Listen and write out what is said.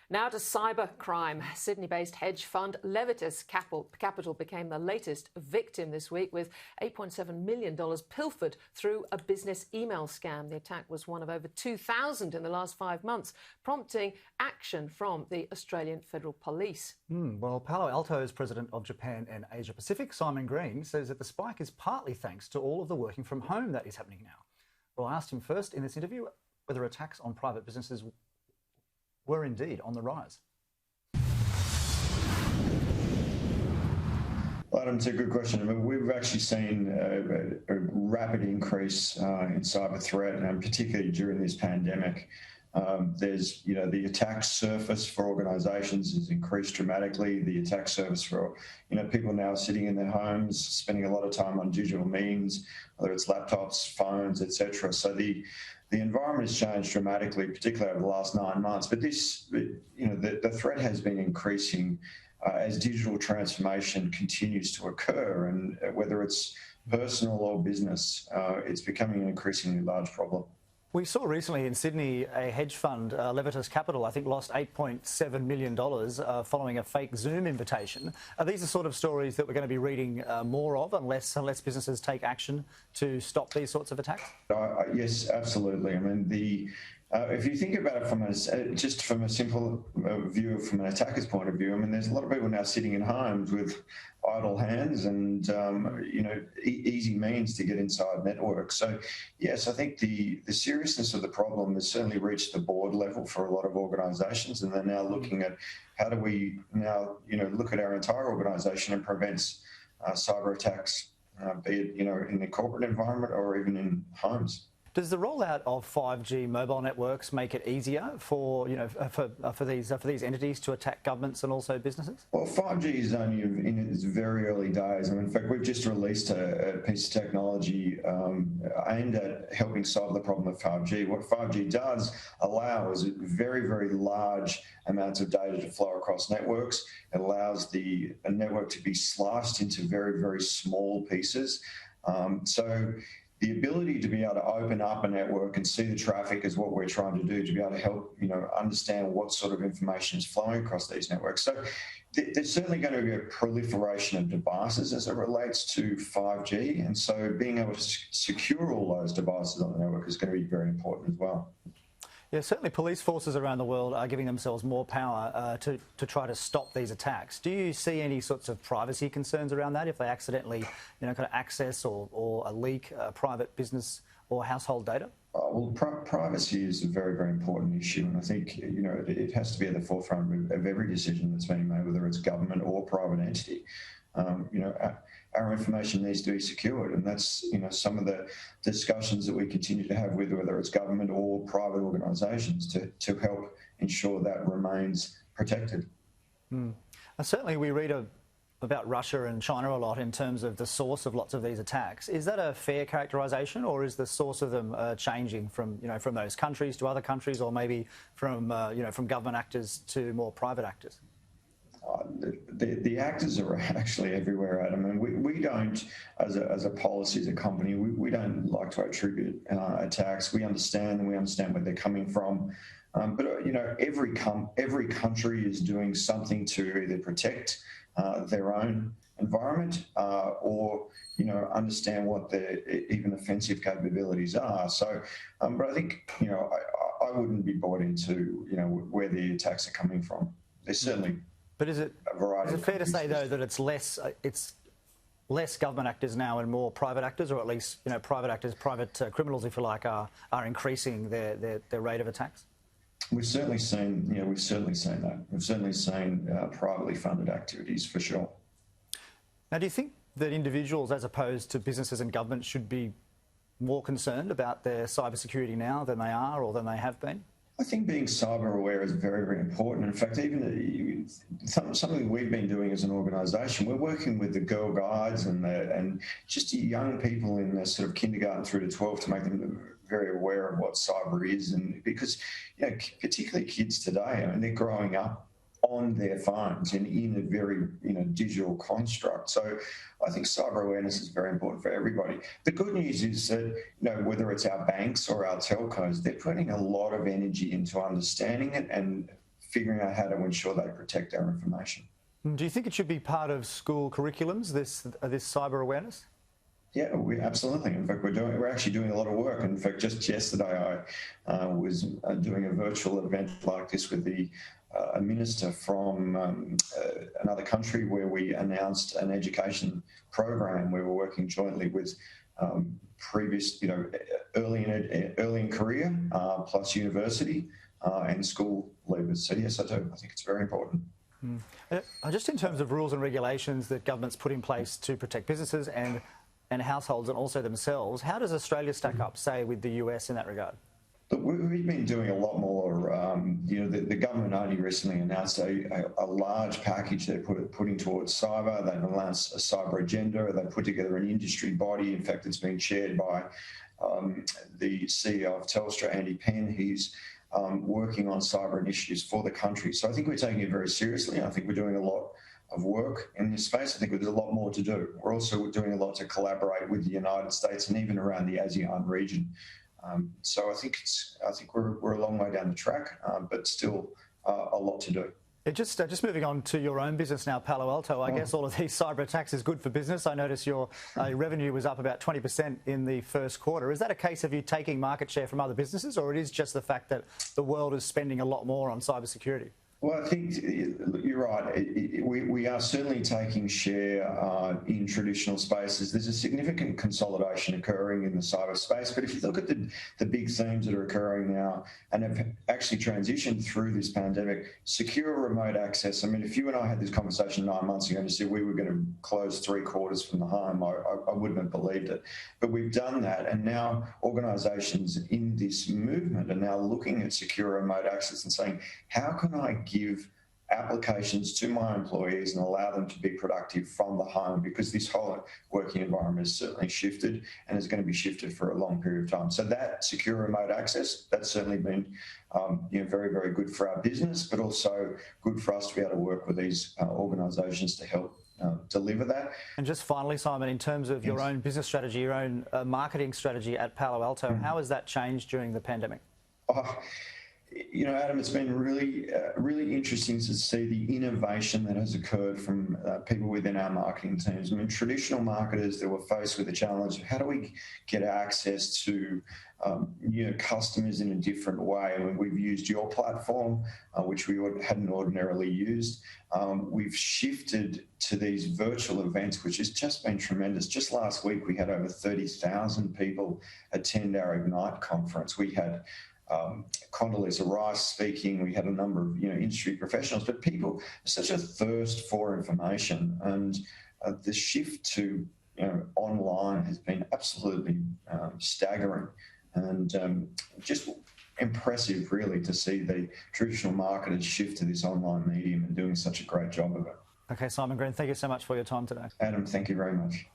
Now to cybercrime. Sydney-based hedge fund Levitus Capital became the latest victim this week, with $8.7 million pilfered through a business email scam. The attack was one of over 2,000 in the last 5 months, prompting action from the Australian Federal Police. Well, Palo Alto's president of Japan and Asia Pacific, Simon Green, says that the spike is partly thanks to all of the working from home that is happening now. Well, I asked him first in this interview whether attacks on private businesses were indeed on the rise. Adam, it's a good question. I mean, we've actually seen a rapid increase in cyber threat, and particularly during this pandemic. There's, the attack surface for organisations has increased dramatically. The attack surface for, people now sitting in their homes, spending a lot of time on digital means, whether it's laptops, phones, etc. So the environment has changed dramatically, particularly over the last 9 months. But the threat has been increasing as digital transformation continues to occur, and whether it's personal or business, it's becoming an increasingly large problem. We saw recently in Sydney a hedge fund, Levitus Capital, I think lost $8.7 million following a fake Zoom invitation. Are these the sort of stories that we're going to be reading more of unless businesses take action to stop these sorts of attacks? Yes, absolutely. I mean, if you think about it just from a simple view, from an attacker's point of view, I mean, there's a lot of people now sitting in homes with idle hands and, easy means to get inside networks. So, yes, I think the seriousness of the problem has certainly reached the board level for a lot of organisations, and they're now looking at how do we now, look at our entire organisation and prevent cyber attacks, be it, in the corporate environment or even in homes. Does the rollout of 5G mobile networks make it easier for these entities to attack governments and also businesses? Well, 5G is only in its very early days. I mean, in fact, we've just released a piece of technology aimed at helping solve the problem of 5G. What 5G does allow is very, very large amounts of data to flow across networks. It allows a network to be sliced into very, very small pieces. So the ability to be able to open up a network and see the traffic is what we're trying to do, to be able to help, understand what sort of information is flowing across these networks. So there's certainly going to be a proliferation of devices as it relates to 5G. And so being able to secure all those devices on the network is going to be very important as well. Yeah, certainly police forces around the world are giving themselves more power to try to stop these attacks. Do you see any sorts of privacy concerns around that if they accidentally, kind of access or leak private business or household data? Well, privacy is a very, very important issue, and I think it has to be at the forefront of every decision that's being made, whether it's government or private entity. Our information needs to be secured, and that's some of the discussions that we continue to have with whether it's government or private organisations to help ensure that remains protected. Certainly, we read about Russia and China a lot in terms of the source of lots of these attacks. Is that a fair characterisation, or is the source of them changing from from those countries to other countries, or maybe from from government actors to more private actors? The actors are actually everywhere, Adam, and we don't, as a policy, as a company, we don't like to attribute attacks. We understand where they're coming from, but every country is doing something to either protect their own environment or understand what their even offensive capabilities are. So, but I think I wouldn't be bought into where the attacks are coming from. There's certainly. But is it fair to say, though, that it's less government actors now and more private actors, or at least private actors, private criminals, if you like, are increasing their rate of attacks? We've certainly seen that. We've certainly seen privately funded activities for sure. Now, do you think that individuals, as opposed to businesses and governments, should be more concerned about their cybersecurity now than they are or than they have been? I think being cyber aware is very, very important. In fact, even something we've been doing as an organisation, we're working with the Girl Guides and just young people in the sort of kindergarten through to 12 to make them very aware of what cyber is, and because particularly kids today, I mean, they're growing up on their phones and in a very digital construct. So I think cyber awareness is very important for everybody. The good news is that whether it's our banks or our telcos, they're putting a lot of energy into understanding it and figuring out how to ensure they protect our information. Do you think it should be part of school curriculums, this cyber awareness? Yeah, absolutely. In fact, we're actually doing a lot of work. In fact, just yesterday I was doing a virtual event like this with a minister from another country, where we announced an education program where we're working jointly with previous, early in career plus university and school leavers. So yes, I do. I think it's very important. Just in terms of rules and regulations that governments put in place to protect businesses and households and also themselves, how does Australia stack up, say, with the US in that regard? Look, we've been doing a lot more. The government only recently announced a large package they're putting towards cyber. They've announced a cyber agenda. They've put together an industry body. In fact, it's been chaired by the CEO of Telstra, Andy Penn. He's working on cyber initiatives for the country. So I think we're taking it very seriously. I think we're doing a lot of work in this space. I think there's a lot more to do. We're also doing a lot to collaborate with the United States and even around the ASEAN region. So I think we're a long way down the track, but still a lot to do. Just moving on to your own business now, Palo Alto. I guess all of these cyber attacks is good for business. I notice your revenue was up about 20% in the first quarter. Is that a case of you taking market share from other businesses, or it is just the fact that the world is spending a lot more on cybersecurity? Well, I think you're right. We are certainly taking share in traditional spaces. There's a significant consolidation occurring in the cyber space. But if you look at the big themes that are occurring now and have actually transitioned through this pandemic, secure remote access. I mean, if you and I had this conversation 9 months ago and you said we were going to close 3/4 from the home, I wouldn't have believed it. But we've done that. And now organisations in this movement are now looking at secure remote access and saying, how can I give applications to my employees and allow them to be productive from the home, because this whole working environment has certainly shifted and is going to be shifted for a long period of time. So that secure remote access, that's certainly been very, very good for our business, but also good for us to be able to work with these organisations to help deliver that. And just finally, Simon, in terms of your own business strategy, your own marketing strategy at Palo Alto, how has that changed during the pandemic? Adam, it's been really interesting to see the innovation that has occurred from people within our marketing teams. I mean, traditional marketers that were faced with the challenge of how do we get access to customers in a different way. I mean, we've used your platform, which we hadn't ordinarily used. We've shifted to these virtual events, which has just been tremendous. Just last week, we had over 30,000 people attend our Ignite conference. We had Condoleezza Rice speaking. We had a number of industry professionals, but people, such a thirst for information, and the shift to online has been absolutely staggering, and just impressive, really, to see the traditional marketers shift to this online medium and doing such a great job of it. Okay, Simon Green, thank you so much for your time today. Adam, thank you very much.